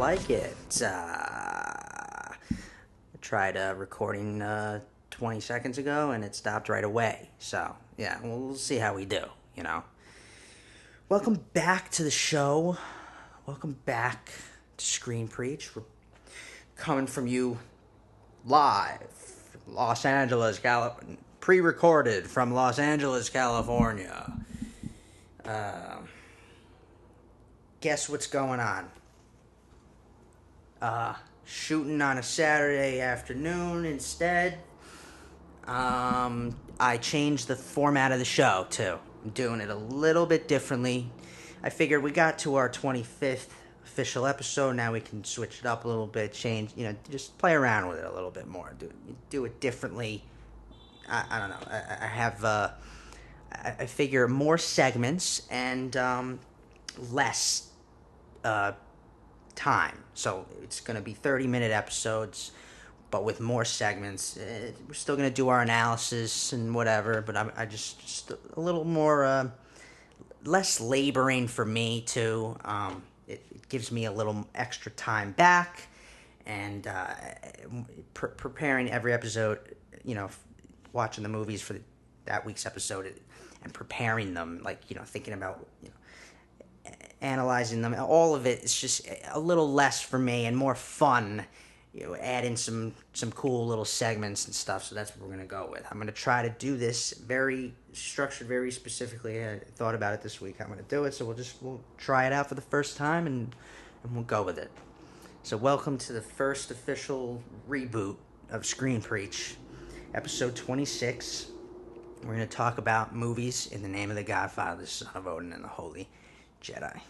like it. I tried recording 20 seconds ago and it stopped right away. So, yeah, we'll see how we do, you know. Welcome back to the show. Welcome back to Screen Preach. We're coming from you live, Los Angeles, pre-recorded from Los Angeles, California. Guess what's going on? Shooting on a Saturday afternoon instead. I changed the format of the show too. I'm doing it a little bit differently. I figured we got to our 25th official episode. Now we can switch it up a little bit, change, just play around with it a little bit more. Do it differently. I don't know. I have, I figure more segments and less time. So it's going to be 30-minute episodes, but with more segments. We're still going to do our analysis and whatever, but I just a little more, less laboring for me too. It gives me a little extra time back, and preparing every episode, watching the movies for that week's episode and preparing them, thinking about, analyzing them, all of it is just a little less for me and more fun. Add in some cool little segments and stuff. So that's what we're gonna go with. I'm gonna try to do this very structured, very specifically. I thought about it this week. I'm gonna do it. So we'll try it out for the first time and we'll go with it. So welcome to the first official reboot of Screen Preach, episode 26. We're gonna talk about movies in the name of the Godfather, the Son of Odin, and the Holy Jedi.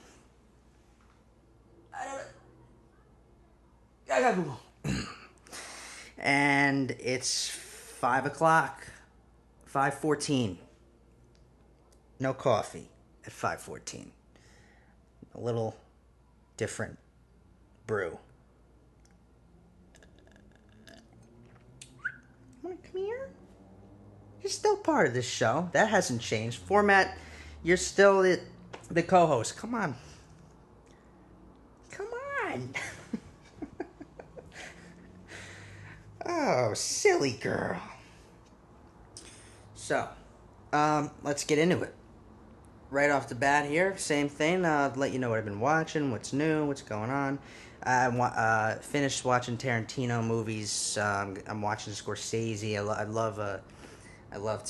And it's 5 o'clock, 5:14. No coffee at 5:14. A little different brew. Come here. You're still part of this show. That hasn't changed. Format, you're still the co-host. Come on. Come on. Oh, silly girl. So, let's get into it. Right off the bat here, same thing. I'll let you know what I've been watching, what's new, what's going on. I finished watching Tarantino movies. I'm watching Scorsese. I love to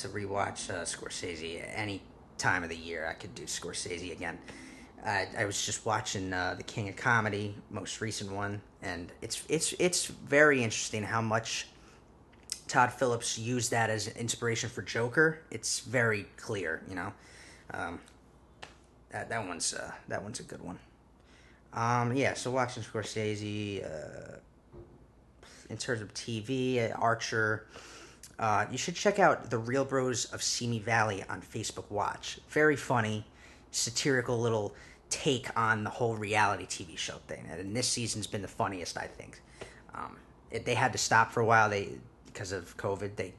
rewatch Scorsese any time of the year. I could do Scorsese again. I was just watching The King of Comedy, most recent one, and it's very interesting how much Todd Phillips used that as inspiration for Joker. It's very clear, that one's a good one. So watching Scorsese. In terms of TV, Archer. You should check out The Real Bros of Simi Valley on Facebook Watch. Very funny, satirical little take on the whole reality TV show thing. And this season's been the funniest, I think. They had to stop for a while. Because of COVID,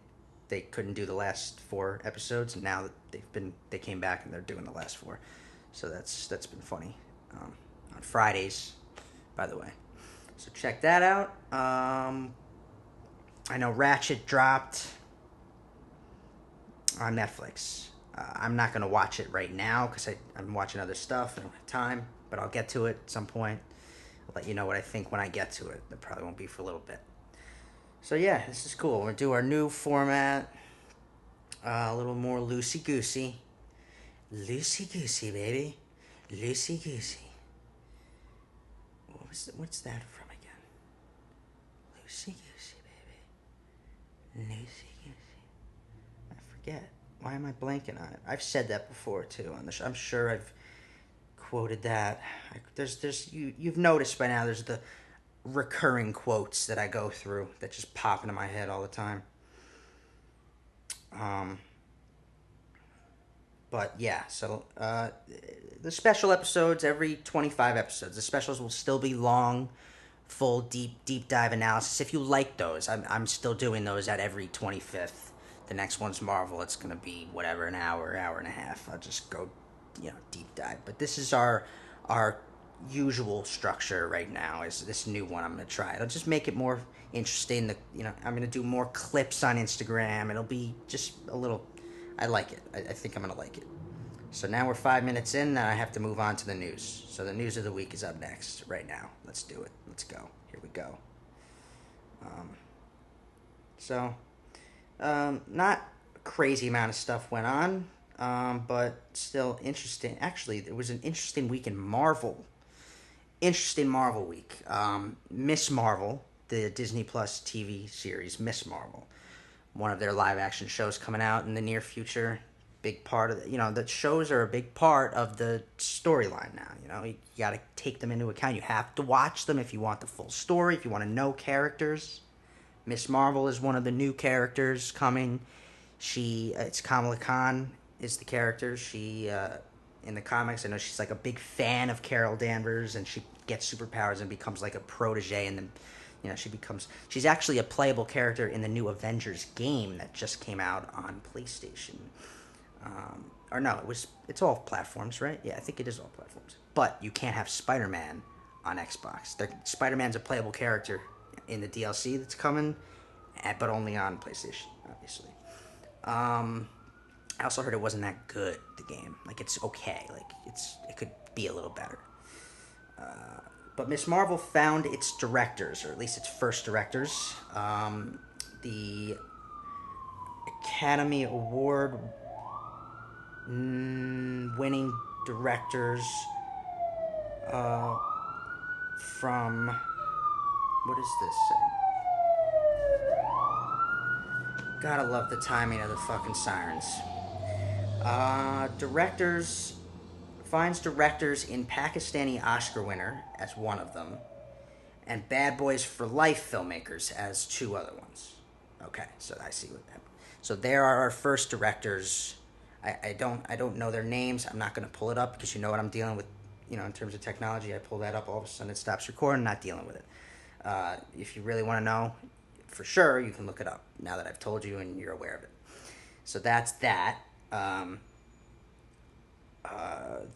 they couldn't do the last 4 episodes, and now they came back and they're doing the last 4. So that's been funny. On Fridays, by the way. So check that out. I know Ratchet dropped on Netflix. I'm not going to watch it right now because I'm watching other stuff. I don't have time, but I'll get to it at some point. I'll let you know what I think when I get to it. That probably won't be for a little bit. So yeah, this is cool. We're going to do our new format. A little more loosey-goosey. Loosey-goosey, baby. Loosey-goosey. What's that from again? Loosey-goosey, baby. Loosey-goosey. I forget. Why am I blanking on it? I've said that before too on the show. I'm sure I've quoted that. You've noticed by now. There's the recurring quotes that I go through that just pop into my head all the time. But yeah, so the special episodes every 25 episodes. The specials will still be long, full deep dive analysis. If you like those, I'm still doing those at every 25th. The next one's Marvel. It's gonna be whatever, an hour and a half. I'll just go, deep dive. But this is our usual structure right now is this new one I'm gonna try. It'll just make it more interesting. I'm gonna do more clips on Instagram. It'll be just a little. I like it. I think I'm gonna like it. So now we're 5 minutes in, and I have to move on to the news. So the news of the week is up next right now. Let's do it. Let's go. Here we go. Not a crazy amount of stuff went on, but still interesting. Actually, there was an interesting week in Marvel. Interesting Marvel week. Miss Marvel, the Disney Plus TV series, Miss Marvel. One of their live action shows coming out in the near future. Big part of the shows are a big part of the storyline now. You got to take them into account. You have to watch them if you want the full story, if you want to know characters. Miss Marvel is one of the new characters coming. It's Kamala Khan is the character. She, in the comics, I know she's like a big fan of Carol Danvers, and she gets superpowers and becomes like a protege, and then, she's actually a playable character in the new Avengers game that just came out on PlayStation. It's all platforms, right? Yeah, I think it is all platforms. But you can't have Spider-Man on Xbox. Spider-Man's a playable character in the DLC that's coming, but only on PlayStation, obviously. I also heard it wasn't that good, the game. Like, it's okay. Like, it could be a little better. But Miss Marvel found its directors, or at least its first directors. The Academy Award winning directors from... What is this say? Gotta love the timing of the fucking sirens. Finds directors in Pakistani Oscar winner as one of them, and Bad Boys for Life filmmakers as two other ones. Okay, so I see what that. So there are our first directors. I don't know their names. I'm not going to pull it up because you know what I'm dealing with. In terms of technology, I pull that up, all of a sudden it stops recording. I'm not dealing with it. If you really want to know for sure, you can look it up now that I've told you and you're aware of it. So that's that.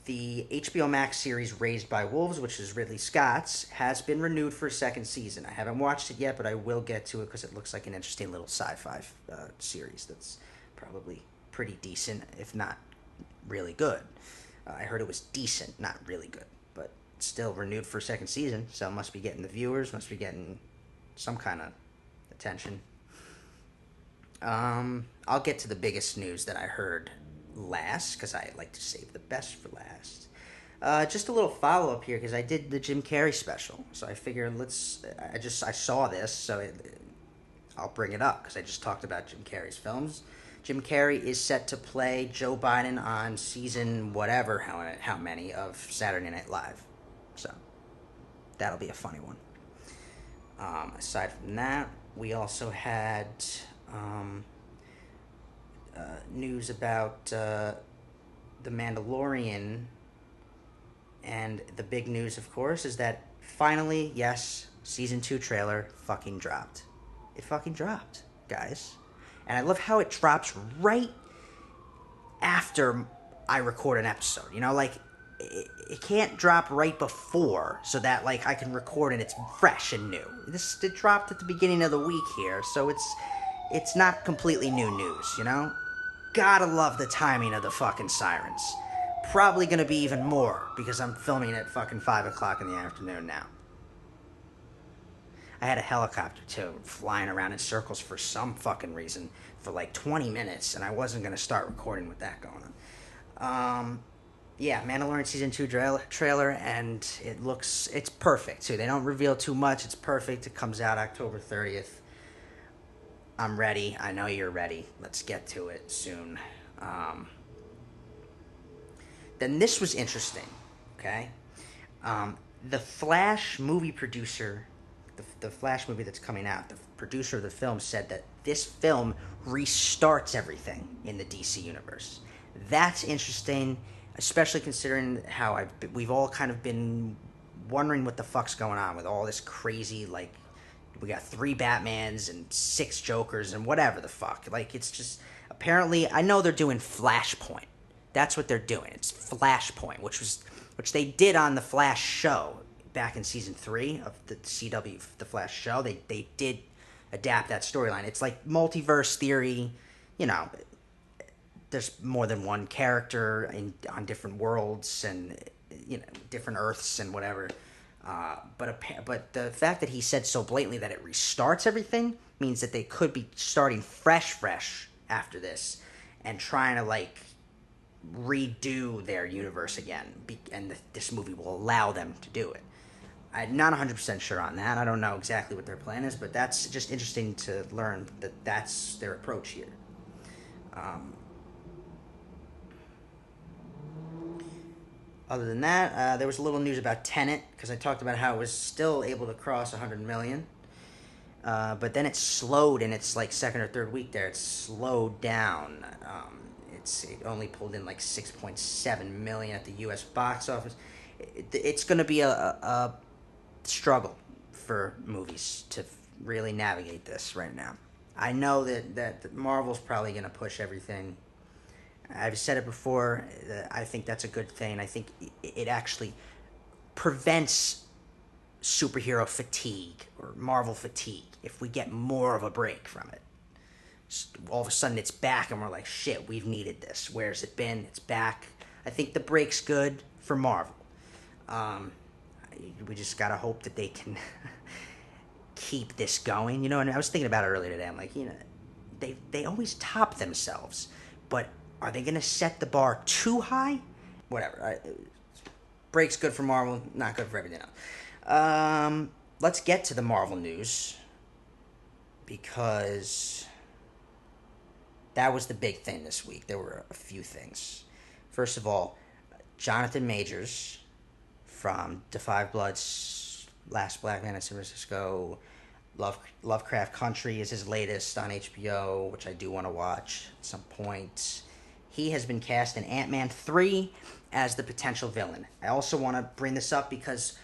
The HBO Max series Raised by Wolves, which is Ridley Scott's, has been renewed for a second season. I haven't watched it yet, but I will get to it because it looks like an interesting little sci-fi series that's probably pretty decent, if not really good. I heard it was decent, not really good, but still renewed for a second season, so it must be getting the viewers, must be getting some kind of attention. I'll get to the biggest news that I heard last, because I like to save the best for last. Just a little follow-up here, because I did the Jim Carrey special, so I figured I saw this, so I'll bring it up, because I just talked about Jim Carrey's films. Jim Carrey is set to play Joe Biden on season whatever, how many, of Saturday Night Live. So, that'll be a funny one. Aside from that, we also had news about the Mandalorian, and the big news, of course, is that finally, yes, season 2 trailer fucking dropped. It fucking dropped, guys. And I love how it drops right after I record an episode. It can't drop right before, so that I can record and it's fresh and new. It dropped at the beginning of the week here, so it's not completely new news, Gotta love the timing of the fucking sirens. Probably gonna be even more, because I'm filming at fucking 5 o'clock in the afternoon now. I had a helicopter, too, flying around in circles for some fucking reason for 20 minutes, and I wasn't gonna start recording with that going on. Yeah, Mandalorian Season 2 trailer, and it's perfect, too. They don't reveal too much. It's perfect. It comes out October 30th. I'm ready. I know you're ready. Let's get to it soon. Then this was interesting, okay? The Flash movie producer, the Flash movie that's coming out, the producer of the film said that this film restarts everything in the DC universe. That's interesting, especially considering how we've all kind of been wondering what the fuck's going on with all this crazy, we got 3 Batmans and 6 Jokers and whatever the fuck. It's just, apparently, I know they're doing Flashpoint. That's what they're doing. It's Flashpoint, which was which they did on the Flash show back in season 3 of the CW, the Flash show. They did adapt that storyline. It's like multiverse theory, you know. There's more than one character on different worlds and different Earths and whatever. But the fact that he said so blatantly that it restarts everything means that they could be starting fresh after this and trying to like redo their universe again, and this movie will allow them to do it. I'm not 100% sure on that. I don't know exactly what their plan is, but that's just interesting to learn that that's their approach here. Other than that, there was a little news about Tenet, because I talked about how it was still able to cross 100 million. But then it slowed in its like second or third week there. It slowed down. It only pulled in like 6.7 million at the U.S. box office. It's going to be a struggle for movies to really navigate this right now. I know that Marvel's probably going to push everything. I've said it before. I think that's a good thing. I think it actually prevents superhero fatigue or Marvel fatigue if we get more of a break from it. All of a sudden it's back and we're like, shit, we've needed this. Where's it been? It's back. I think the break's good for Marvel. We just gotta hope that they can keep this going, you know. And I was thinking about it earlier today. I'm like, they always top themselves, but are they gonna set the bar too high? Whatever. Break's good for Marvel, not good for everything else. Let's get to the Marvel news, because that was the big thing this week. There were a few things. First of all, Jonathan Majors from Da 5 Bloods, Last Black Man in San Francisco, Lovecraft Country is his latest on HBO, which I do want to watch at some point. He has been cast in Ant-Man 3 as the potential villain. I also want to bring this up because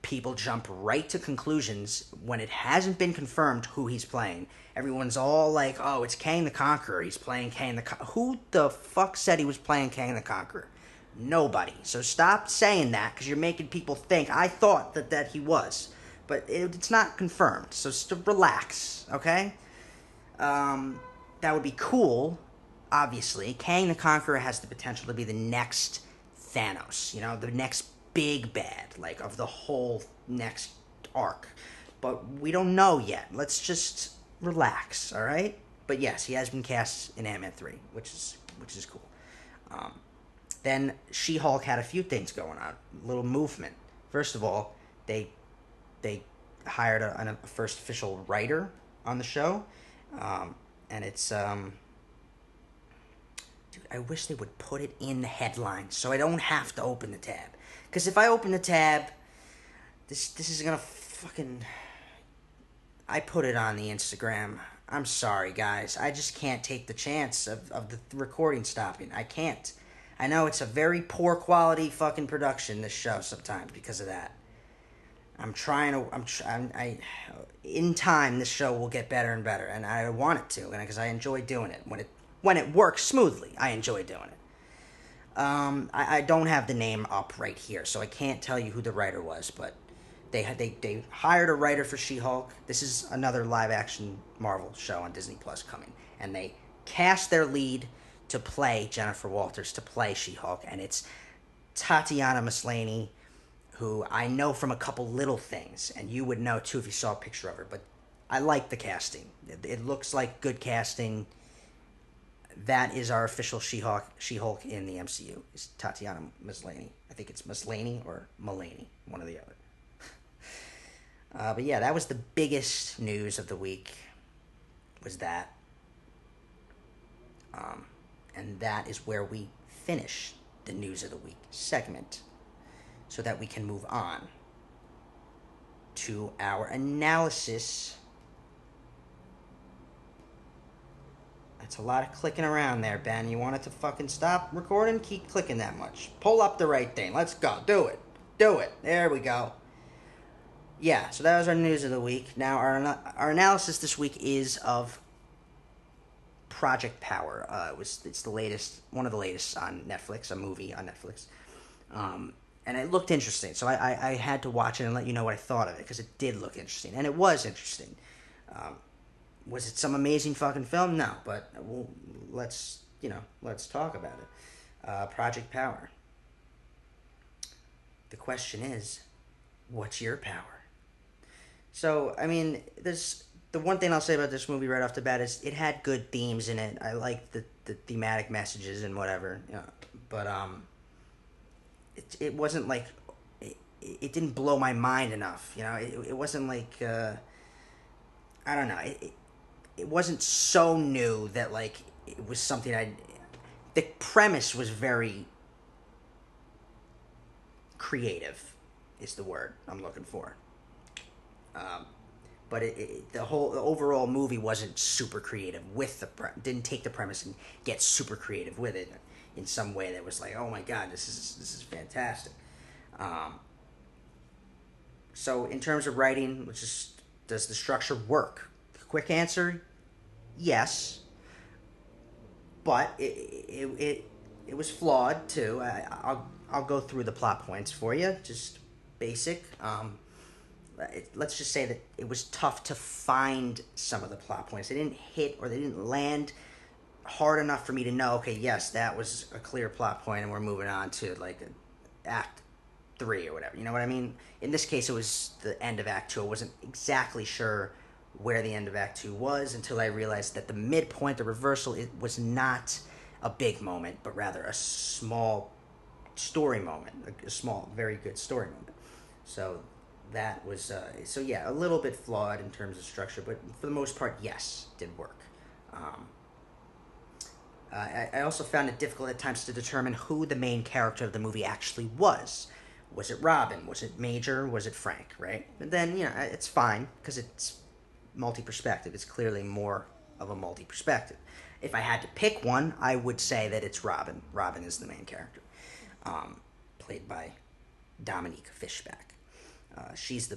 people jump right to conclusions when it hasn't been confirmed who he's playing. Everyone's all like, oh, it's Kang the Conqueror. He's playing Kang the Conqueror. Who the fuck said he was playing Kang the Conqueror? Nobody. So stop saying that, because you're making people think. I thought that he was. But it's not confirmed. So relax, okay? That would be cool, obviously. Kang the Conqueror has the potential to be the next Thanos. You know, the next big bad, like, of the whole next arc. But we don't know yet. Let's just relax, all right? But yes, he has been cast in Ant-Man 3, which is cool. Then SheHulk had a few things going on, a little movement. First of all, they hired a first official writer on the show, and it's dude, I wish they would put it in the headline so I don't have to open the tab. Because if I open the tab, this is gonna fucking. I put it on the Instagram. I'm sorry, guys. I just can't take the chance of the recording stopping. I can't. I know it's a very poor quality fucking production, this show, sometimes, because of that. I'm trying to. In time, this show will get better and better, and I want it to, because I enjoy doing it. When it works smoothly, I enjoy doing it. I don't have the name up right here, so I can't tell you who the writer was, but they hired a writer for She-Hulk. This is another live-action Marvel show on Disney Plus coming, and they cast their lead to play Jennifer Walters, to play She-Hulk, and it's Tatiana Maslany, who I know from a couple little things, and you would know too if you saw a picture of her, but I like the casting. It looks like good casting. That is our official She-Hulk in the MCU, is Tatiana Maslany. I think it's Maslany or Mulaney, one or the other. But yeah, that was the biggest news of the week, was that. And that is where we finish the News of the Week segment, so that we can move on to our analysis. That's a lot of clicking around there, Ben. You want it to fucking stop recording? Keep clicking that much. Pull up the right thing. Let's go. Do it. Do it. There we go. Yeah, so that was our News of the Week. Now, our analysis this week is of Project Power. It's the latest, one of the latest on Netflix, a movie on Netflix. And it looked interesting, so I had to watch it and let you know what I thought of it, because it did look interesting, and it was interesting. Was it some amazing fucking film? No, but let's talk about it. Project Power. The question is, what's your power? So, I mean, there's the one thing I'll say about this movie right off the bat is it had good themes in it. I liked the thematic messages and whatever, but it wasn't like it didn't blow my mind enough. It wasn't like I don't know. It wasn't so new that like it was something I. The premise was very creative, is the word I'm looking for. Um, but the overall movie wasn't super creative with didn't take the premise and get super creative with it in some way that was like, oh my god, this is fantastic. Um, so in terms of writing, does the structure work? The quick answer, yes, but it was flawed too. I'll go through the plot points for you, just basic. Let's just say that it was tough to find some of the plot points. They didn't hit or they didn't land hard enough for me to know, okay, yes, that was a clear plot point and we're moving on to like act 3 or whatever. You know what I mean? In this case, it was the end of Act 2. I wasn't exactly sure where the end of Act 2 was until I realized that the midpoint, the reversal, it was not a big moment, but rather a small story moment, a small, very good story moment. So that was so yeah, a little bit flawed in terms of structure, but for the most part, yes, did work. Um, I also found it difficult at times to determine who the main character of the movie actually was. Was it Robin? Was it Major? Was it Frank? Right? And then it's fine because it's multi-perspective. It's clearly more of a multi-perspective. If I had to pick one, I would say that it's Robin. Robin is the main character, played by Dominique Fishbach. She's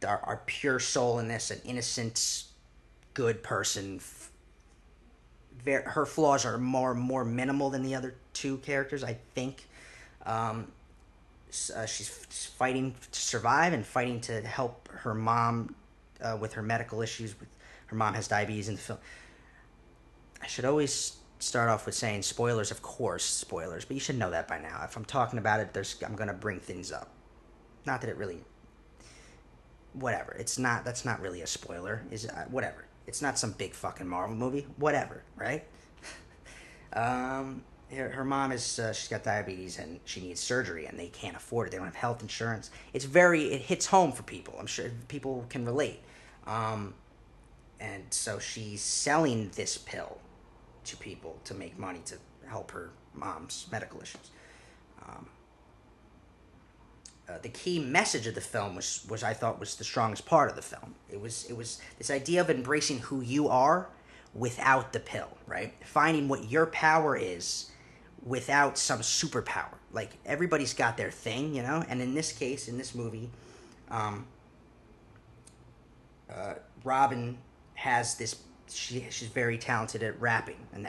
our pure soul in this, an innocent, good person. Her flaws are more minimal than the other two characters, I think. Um, she's fighting to survive and fighting to help her mom with her medical issues. Her mom has diabetes in the film. I should always start off with saying spoilers, of course, spoilers, but you should know that by now. If I'm talking about it, I'm going to bring things up. Not that it really, whatever. It's not. That's not really a spoiler. Is whatever. It's not some big fucking Marvel movie. Whatever, right? Her mom is she's got diabetes and she needs surgery and they can't afford it. They don't have health insurance. It hits home for people. I'm sure people can relate. And so she's selling this pill to people to make money to help her mom's medical issues. Um, the key message of the film was I thought was the strongest part of the film. It was this idea of embracing who you are without the pill, right? Finding what your power is without some superpower. Like everybody's got their thing, And in this case, in this movie, Robin has this. She's very talented at rapping, and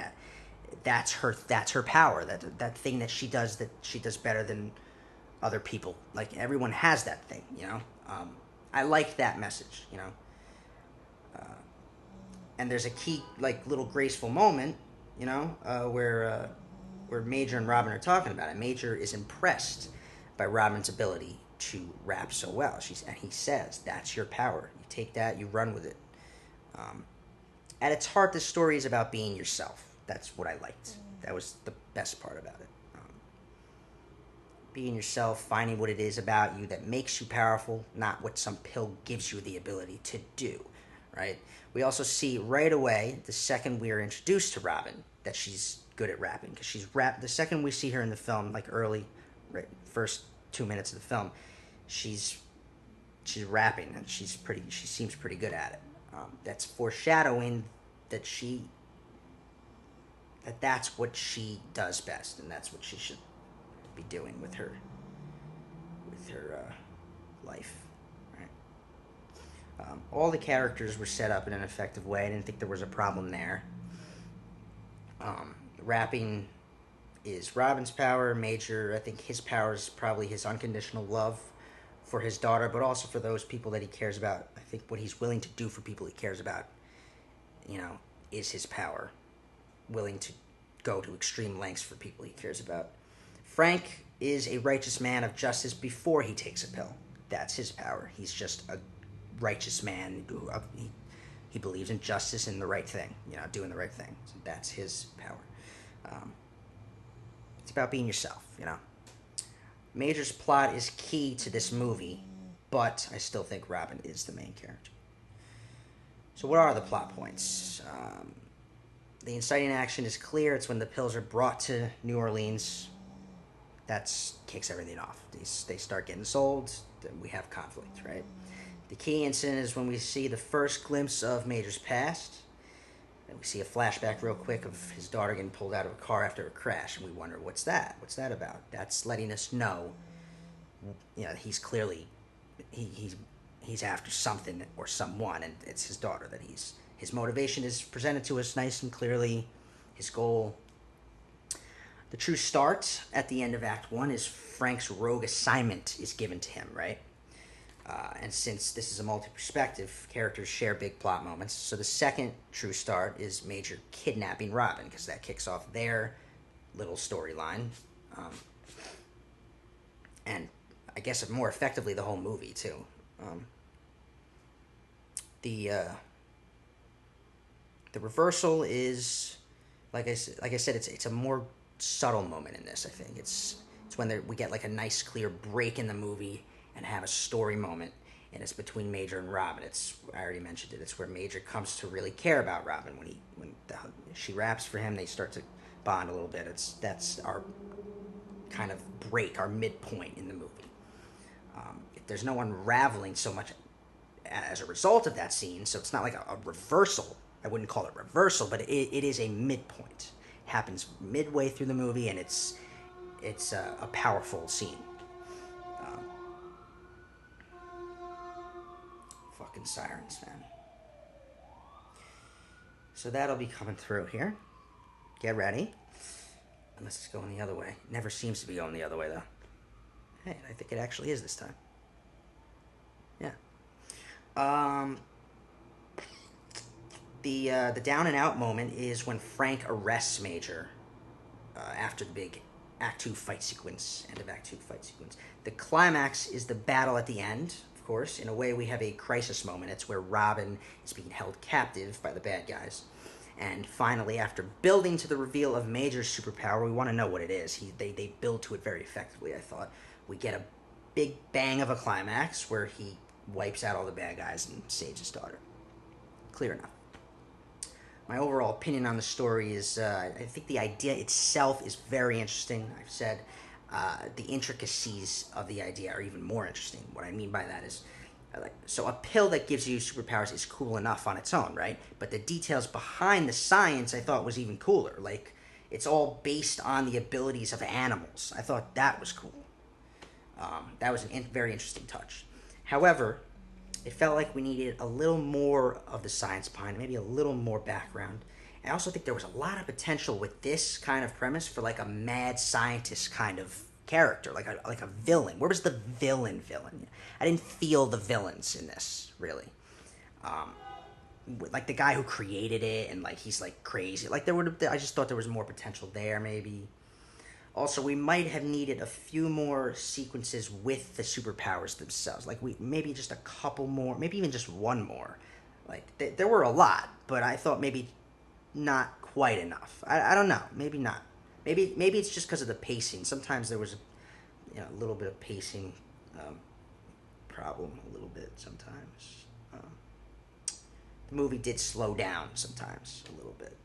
that's her power. That thing that she does better than other people. Like everyone has that thing. I like that message. And there's a key like little graceful moment, where Major and Robin are talking about it. Major is impressed by Robin's ability to rap so well. And he says, "That's your power. You take that, you run with it." At its heart, this story is about being yourself. That's what I liked. That was the best part about it. Being yourself, finding what it is about you that makes you powerful, not what some pill gives you the ability to do, right? We also see right away, the second we are introduced to Robin, that she's good at rapping. Because the second we see her in the film, like early, right, first 2 minutes of the film, she's rapping and she seems pretty good at it. That's foreshadowing that that's what she does best, and that's what she should be doing with her life. Right? All the characters were set up in an effective way. I didn't think there was a problem there. Rapping is Robin's power. Major, I think his power is probably his unconditional love for his daughter, but also for those people that he cares about. I think what he's willing to do for people he cares about, is his power. Willing to go to extreme lengths for people he cares about. Frank is a righteous man of justice before he takes a pill. That's his power. He's just a righteous man who he believes in justice and the right thing, doing the right thing. So that's his power. It's about being yourself, Major's plot is key to this movie, but I still think Robin is the main character. So what are the plot points? The inciting action is clear. It's when the pills are brought to New Orleans. That kicks everything off. They start getting sold. Then we have conflict, right? The key incident is when we see the first glimpse of Major's past. And we see a flashback real quick of his daughter getting pulled out of a car after a crash. And we wonder, what's that? What's that about? That's letting us know, he's clearly, he's after something or someone. And it's his daughter that his motivation is presented to us nice and clearly. His goal. The true start at the end of Act 1 is Frank's rogue assignment is given to him, right? And since this is a multi-perspective, characters share big plot moments. So the second true start is Major kidnapping Robin, because that kicks off their little storyline. And I guess more effectively the whole movie, too. The reversal is, like I said, it's a more subtle moment in this. I think it's when we get like a nice clear break in the movie and have a story moment, and it's between Major and Robin. I already mentioned it. It's where Major comes to really care about Robin when she raps for him. They start to bond a little bit. That's our kind of break, our midpoint in the movie. There's no unraveling so much as a result of that scene, so it's not like a reversal. I wouldn't call it reversal, but it is a midpoint. It happens midway through the movie, and it's a powerful scene. Fucking sirens, man. So that'll be coming through here. Get ready. Unless it's going the other way. It never seems to be going the other way, though. Hey, I think it actually is this time. Yeah. The down and out moment is when Frank arrests Major after the big Act 2 fight sequence, end of Act 2 fight sequence. The climax is the battle at the end, of course. In a way, we have a crisis moment. It's where Robin is being held captive by the bad guys. And finally, after building to the reveal of Major's superpower, we want to know what it is. They build to it very effectively, I thought. We get a big bang of a climax where he wipes out all the bad guys and saves his daughter. Clear enough. My overall opinion on the story is I think the idea itself is very interesting. I've said the intricacies of the idea are even more interesting. What I mean by that is, so a pill that gives you superpowers is cool enough on its own, right? But the details behind the science I thought was even cooler. Like, it's all based on the abilities of animals. I thought that was cool. That was a very interesting touch. However, it felt like we needed a little more of the science behind it, maybe a little more background. I also think there was a lot of potential with this kind of premise for like a mad scientist kind of character, like a villain. Where was the villain? I didn't feel the villains in this, really. Like the guy who created it, and like he's like crazy. Like I just thought there was more potential there, maybe. Also, we might have needed a few more sequences with the superpowers themselves. Like, maybe just a couple more, maybe even just one more. Like, there were a lot, but I thought maybe not quite enough. I don't know. Maybe not. Maybe it's just because of the pacing. Sometimes there was a little bit of pacing problem, a little bit sometimes. The movie did slow down sometimes, a little bit.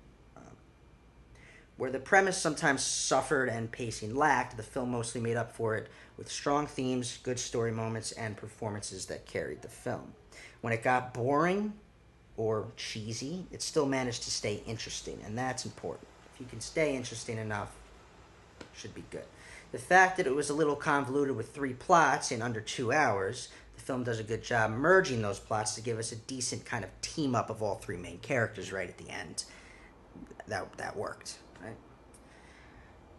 Where the premise sometimes suffered and pacing lacked, the film mostly made up for it with strong themes, good story moments, and performances that carried the film. When it got boring or cheesy, it still managed to stay interesting, and that's important. If you can stay interesting enough, it should be good. The fact that it was a little convoluted with 3 plots in under 2 hours, the film does a good job merging those plots to give us a decent kind of team-up of all 3 main characters right at the end. That worked. Right?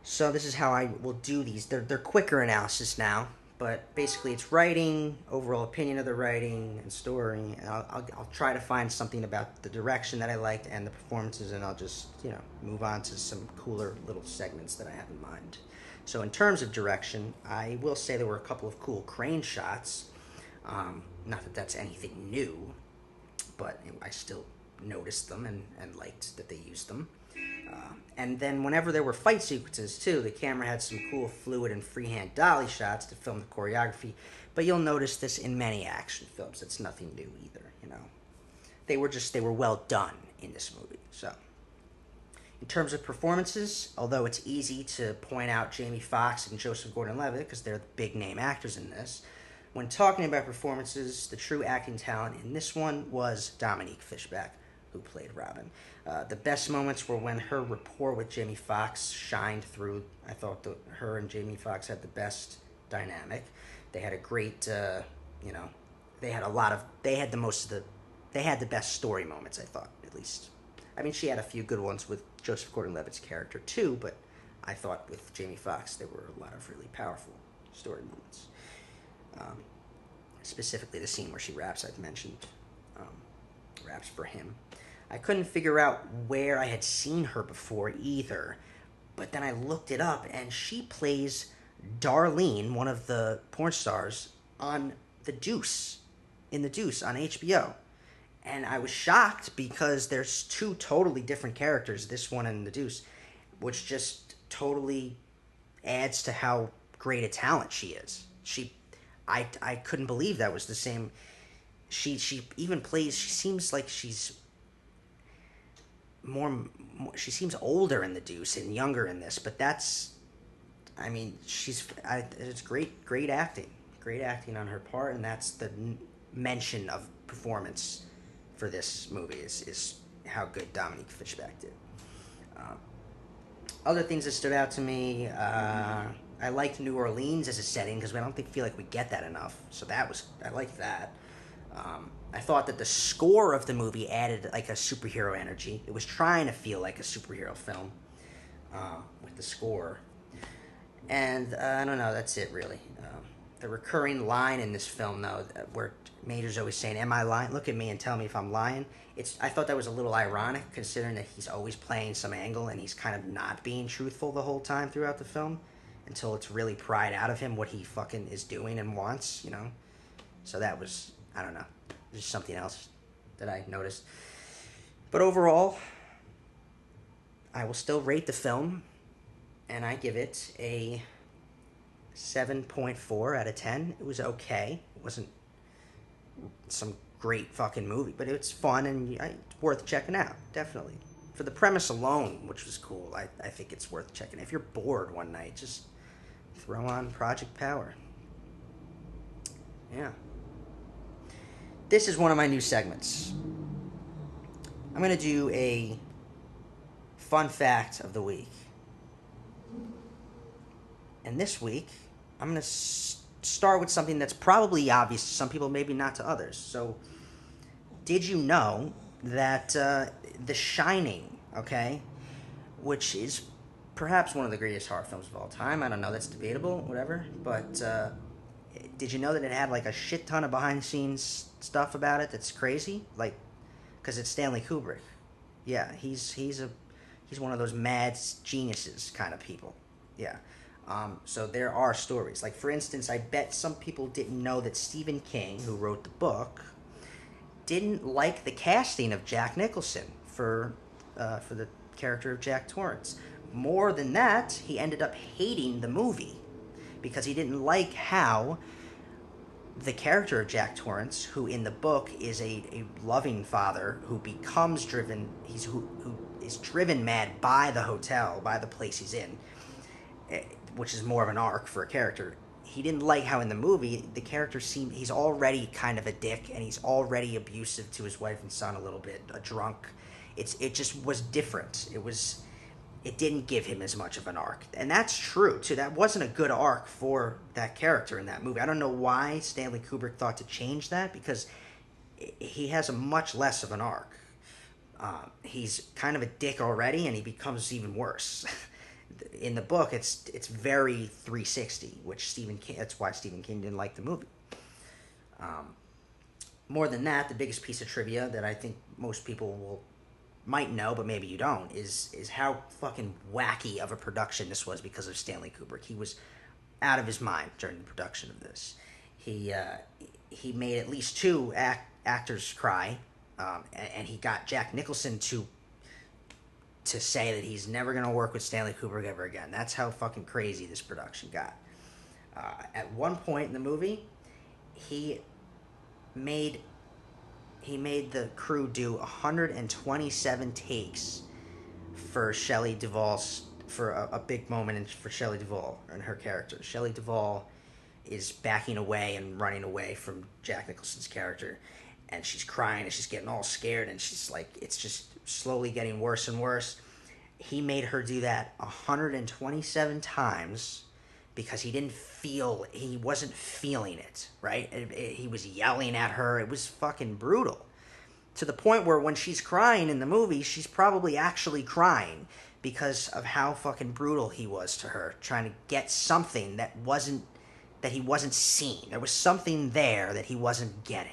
So this is how I will do these. They're quicker analysis now, but basically it's writing, overall opinion of the writing and story. And I'll try to find something about the direction that I liked and the performances, and I'll just move on to some cooler little segments that I have in mind. So in terms of direction, I will say there were a couple of cool crane shots. Not that that's anything new, but I still noticed them and liked that they used them. And then whenever there were fight sequences too, the camera had some cool fluid and freehand dolly shots to film the choreography. But you'll notice this in many action films. It's nothing new either, you know. They were well done in this movie. So in terms of performances, although it's easy to point out Jamie Foxx and Joseph Gordon-Levitt because they're the big name actors in this, when talking about performances, the true acting talent in this one was Dominique Fishbach, who played Robin. The best moments were when her rapport with Jamie Foxx shined through. I thought that her and Jamie Foxx had the best dynamic. They had a great, they had a lot of, they had the most of the, they had the best story moments, I thought, at least. I mean, she had a few good ones with Joseph Gordon-Levitt's character, too, but I thought with Jamie Foxx there were a lot of really powerful story moments. Specifically the scene where she raps, I've mentioned, raps for him. I couldn't figure out where I had seen her before either, but then I looked it up, and she plays Darlene, one of the porn stars, on The Deuce, in The Deuce on HBO. And I was shocked because there's two totally different characters, this one and The Deuce, which just totally adds to how great a talent she is. I couldn't believe that was the same. She even plays. She seems like she's more. She seems older in The Deuce and younger in this, but that's. I mean, it's great acting, great acting on her part, and that's the mention of performance for this movie is how good Dominique Fishbach did. Other things that stood out to me. I liked New Orleans as a setting because I don't feel like we get that enough. So I liked that. I thought that the score of the movie added like a superhero energy. It was trying to feel like a superhero film with the score. And I don't know, that's it really. The recurring line in this film, though, where Major's always saying, "Am I lying? Look at me and tell me if I'm lying." I thought that was a little ironic considering that he's always playing some angle and he's kind of not being truthful the whole time throughout the film. Until it's really pried out of him what he fucking is doing and wants, you know? So that was, I don't know, just something else that I noticed. But overall, I will still rate the film, and I give it a 7.4 out of 10. It was okay. It wasn't some great fucking movie, but it's fun and it's worth checking out, definitely. For the premise alone, which was cool, I think it's worth checking. If you're bored one night, just throw on Project Power. Yeah. This is one of my new segments. I'm going to do a fun fact of the week. And this week, I'm going to start with something that's probably obvious to some people, maybe not to others. So, did you know that The Shining, okay, which is perhaps one of the greatest horror films of all time. I don't know, that's debatable, whatever. But did you know that it had like a shit ton of behind the scenes stuff about it that's crazy? Like, because it's Stanley Kubrick. Yeah, he's one of those mad geniuses kind of people. Yeah. So there are stories. Like, for instance, I bet some people didn't know that Stephen King, who wrote the book, didn't like the casting of Jack Nicholson for the character of Jack Torrance. More than that, he ended up hating the movie because he didn't like how the character of Jack Torrance, who in the book is a loving father who becomes driven, who is driven mad by the hotel, by the place he's in, which is more of an arc for a character. He didn't like how in the movie the character he's already kind of a dick and he's already abusive to his wife and son a little bit, a drunk. It just was different. It didn't give him as much of an arc. And that's true, too. That wasn't a good arc for that character in that movie. I don't know why Stanley Kubrick thought to change that, because he has a much less of an arc. He's kind of a dick already, and he becomes even worse. In the book, it's very 360, which Stephen King. That's why Stephen King didn't like the movie. More than that, the biggest piece of trivia that I think most people might know, but maybe you don't, is how fucking wacky of a production this was because of Stanley Kubrick. He was out of his mind during the production of this. He made at least two actors cry, and he got Jack Nicholson to say that he's never going to work with Stanley Kubrick ever again. That's how fucking crazy this production got. At one point in the movie, he made the crew do 127 takes for Shelley Duvall's, for a big moment for Shelley Duvall and her character. Shelley Duvall is backing away and running away from Jack Nicholson's character, and she's crying and she's getting all scared, and she's like, it's just slowly getting worse and worse. He made her do that 127 times because he wasn't feeling it, right? He was yelling at her. It was fucking brutal. To the point where when she's crying in the movie, she's probably actually crying because of how fucking brutal he was to her, trying to get something that he wasn't seeing. There was something there that he wasn't getting.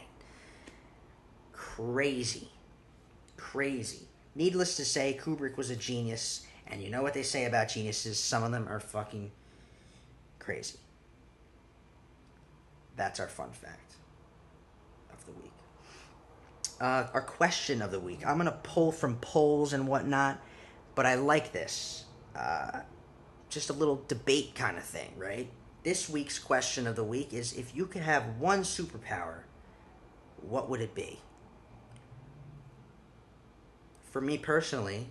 Crazy. Needless to say, Kubrick was a genius, and you know what they say about geniuses, some of them are fucking crazy. That's our fun fact of the week. Our question of the week. I'm going to pull from polls and whatnot, but I like this. Just a little debate kind of thing, right? This week's question of the week is, if you could have one superpower, what would it be? For me personally,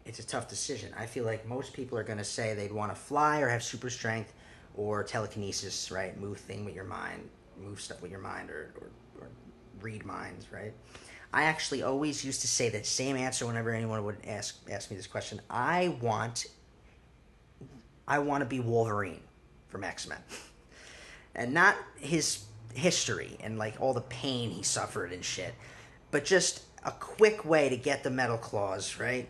it's a tough decision. I feel like most people are going to say they'd want to fly or have super strength or telekinesis, right? Move stuff with your mind, or read minds, right? I actually always used to say that same answer whenever anyone would ask me this question. I want to be Wolverine from X-Men. And not his history and like all the pain he suffered and shit, but just a quick way to get the metal claws, right?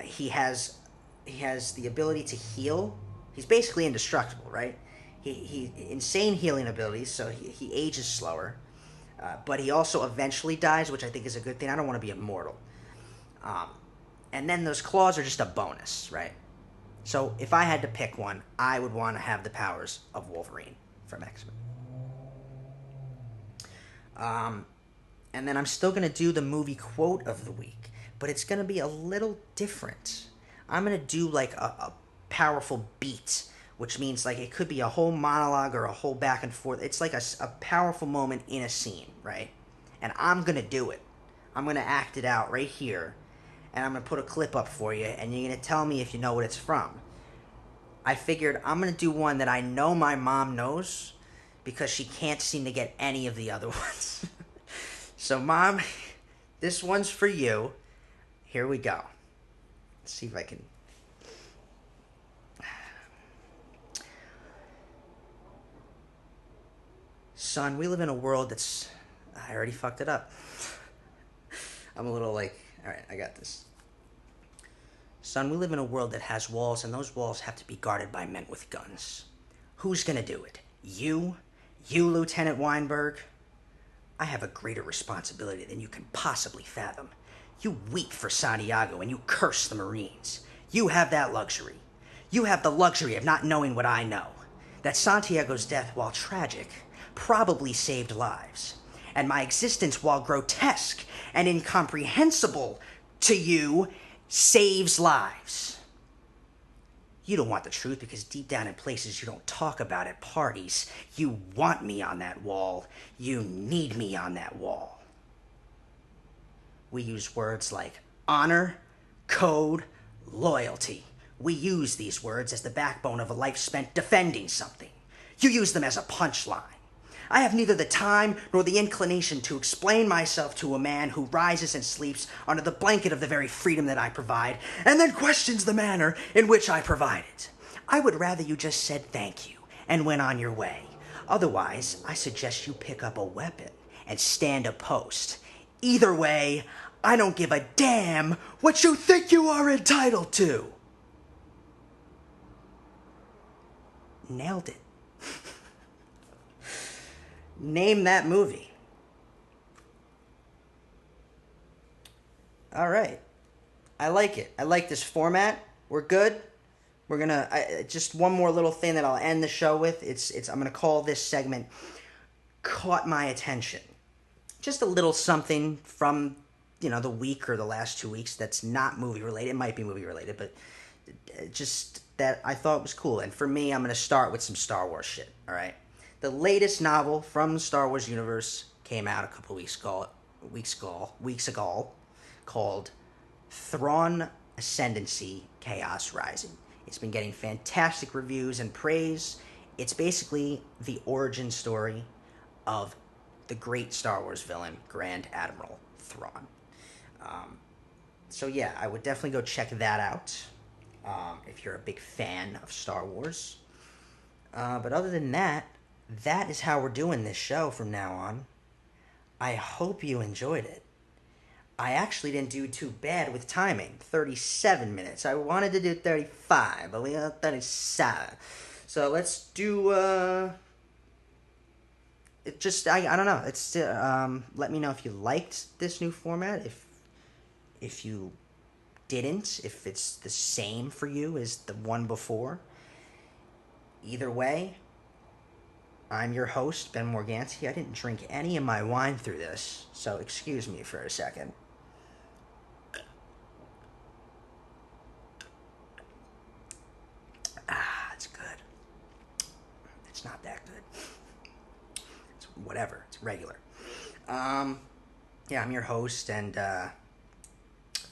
He has the ability to heal. He's basically indestructible, right? He insane healing abilities, so he ages slower. But he also eventually dies, which I think is a good thing. I don't want to be immortal. And then those claws are just a bonus, right? So if I had to pick one, I would want to have the powers of Wolverine from X-Men. And then I'm still going to do the movie quote of the week, but it's going to be a little different. I'm going to do like a powerful beat, which means like it could be a whole monologue or a whole back and forth. It's like a powerful moment in a scene, right? And I'm going to do it. I'm going to act it out right here, and I'm going to put a clip up for you, and you're going to tell me if you know what it's from. I figured I'm going to do one that I know my mom knows because she can't seem to get any of the other ones. So, Mom, this one's for you. Here we go. Let's see if I can... Son, we live in a world that's... I already fucked it up. I'm a little like... Alright, I got this. Son, we live in a world that has walls, and those walls have to be guarded by men with guns. Who's gonna do it? You? You, Lieutenant Weinberg? I have a greater responsibility than you can possibly fathom. You weep for Santiago and you curse the Marines. You have that luxury. You have the luxury of not knowing what I know. That Santiago's death, while tragic, probably saved lives. And my existence, while grotesque and incomprehensible to you, saves lives. You don't want the truth because deep down in places you don't talk about at parties, you want me on that wall. You need me on that wall. We use words like honor, code, loyalty. We use these words as the backbone of a life spent defending something. You use them as a punchline. I have neither the time nor the inclination to explain myself to a man who rises and sleeps under the blanket of the very freedom that I provide, and then questions the manner in which I provide it. I would rather you just said thank you and went on your way. Otherwise, I suggest you pick up a weapon and stand a post. Either way, I don't give a damn what you think you are entitled to. Nailed it. Name that movie. All right. I like it. I like this format. We're good. We're gonna just one more little thing that I'll end the show with. I'm gonna call this segment "Caught My Attention." Just a little something from the week or the last 2 weeks that's not movie related. It might be movie related, but just that I thought was cool. And for me, I'm gonna start with some Star Wars shit. All right. The latest novel from the Star Wars universe came out a couple weeks ago, called Thrawn Ascendancy: Chaos Rising. It's been getting fantastic reviews and praise. It's basically the origin story of the great Star Wars villain, Grand Admiral Thrawn. So yeah, I would definitely go check that out if you're a big fan of Star Wars. But other than that, that is how we're doing this show from now on. I hope you enjoyed it. I actually didn't do too bad with timing. 37 minutes. I wanted to do 35, but we got 37. So let's do, I don't know. It's, let me know if you liked this new format. If you didn't, if it's the same for you as the one before. Either way, I'm your host, Ben Morganti. I didn't drink any of my wine through this, so excuse me for a second. It's good. It's not that good. It's whatever. It's regular. Yeah, I'm your host, and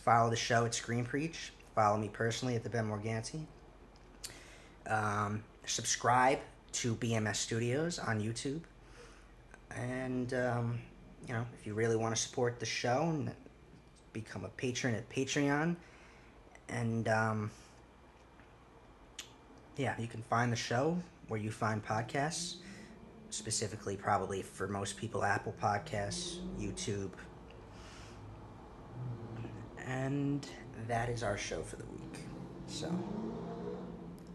follow the show at Screen Preach. Follow me personally at the Ben Morganti. Subscribe to BMS Studios on YouTube. And, if you really want to support the show, become a patron at Patreon. And, you can find the show where you find podcasts, specifically probably for most people, Apple Podcasts, YouTube. And that is our show for the week. So,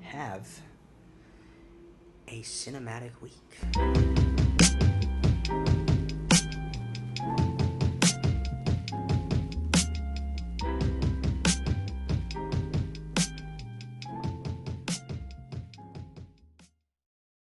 have a cinematic week.